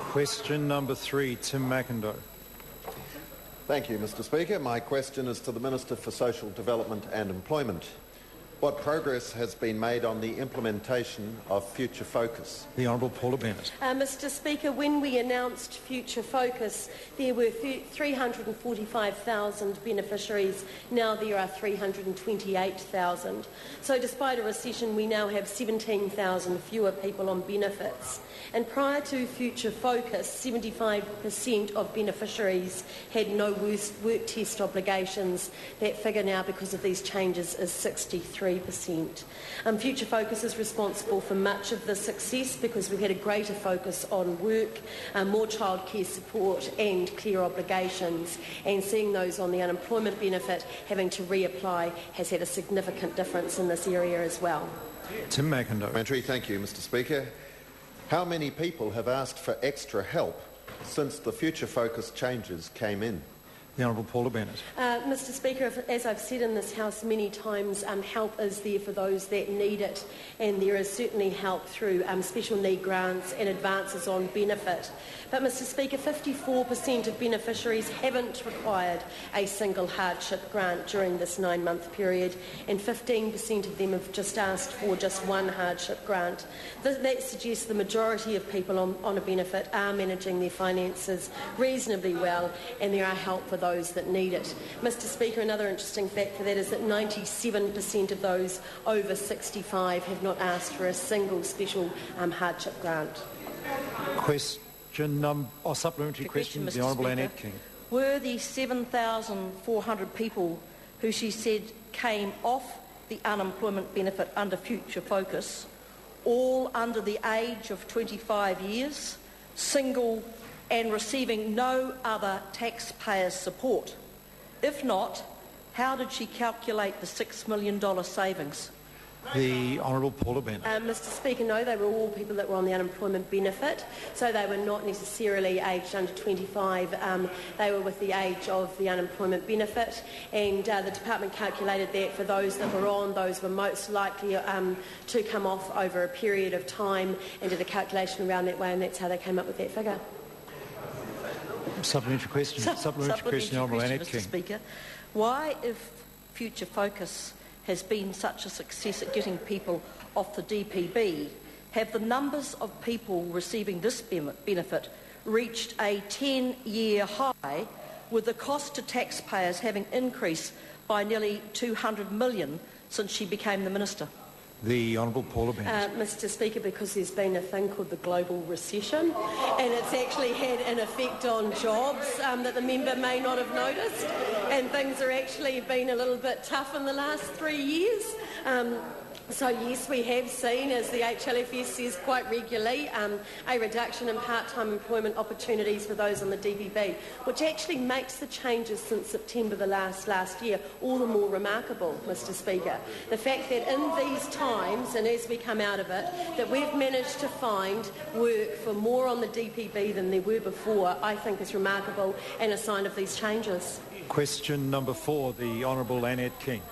Question number 3, Tim Macindoe. Thank you, Mr Speaker. My question is to the Minister for Social Development and Employment. What progress has been made on the implementation of Future Focus? The Honourable Paula Bennett. Mr Speaker, when we announced Future Focus, there were 345,000 beneficiaries. Now there are 328,000. So despite a recession, we now have 17,000 fewer people on benefits. And prior to Future Focus, 75% of beneficiaries had no work test obligations. That figure now, because of these changes, is 63%. Future Focus is responsible for much of the success because we've had a greater focus on work, more childcare support and clear obligations, and seeing those on the unemployment benefit having to reapply has had a significant difference in this area as well. Tim Macindoe. Thank you, Mr Speaker. How many people have asked for extra help since the Future Focus changes came in? The Honourable Paula Bennett. Mr Speaker, as I've said in this House many times, help is there for those that need it, and there is certainly help through special need grants and advances on benefit. But Mr Speaker, 54% of beneficiaries haven't required a single hardship grant during this 9-month period, and 15% of them have just asked for just one hardship grant. That suggests the majority of people on a benefit are managing their finances reasonably well, and there are help for those that need it. Mr Speaker, another interesting fact for that is that 97% of those over 65 have not asked for a single special hardship grant. Supplementary question, the Honourable Annette King. Were the 7,400 people who she said came off the unemployment benefit under Future Focus all under the age of 25 years, single and receiving no other taxpayers' support? If not, how did she calculate the $6 million savings? The Honourable Paula Bennett. Mr Speaker, no, they were all people that were on the unemployment benefit, so they were not necessarily aged under 25. They were with the age of the unemployment benefit, and the Department calculated that for those that were on, those were most likely to come off over a period of time, and did a calculation around that way, and that's how they came up with that figure. Supplementary question. Supplementary question, Honourable Annette King. Mr Speaker, why, if Future Focus has been such a success at getting people off the DPB, have the numbers of people receiving this benefit reached a 10-year high, with the cost to taxpayers having increased by nearly $200 million since she became the Minister? The Honourable Paula Bennett. Mr Speaker, because there's been a thing called the global recession, and it's actually had an effect on jobs that the member may not have noticed, and things are actually been a little bit tough in the last 3 years. So yes, we have seen, as the HLFS says quite regularly, a reduction in part-time employment opportunities for those on the DPB, which actually makes the changes since September the last year all the more remarkable, Mr Speaker. The fact that in these times, and as we come out of it, that we've managed to find work for more on the DPB than there were before, I think is remarkable and a sign of these changes. Question number 4, the Honourable Annette King.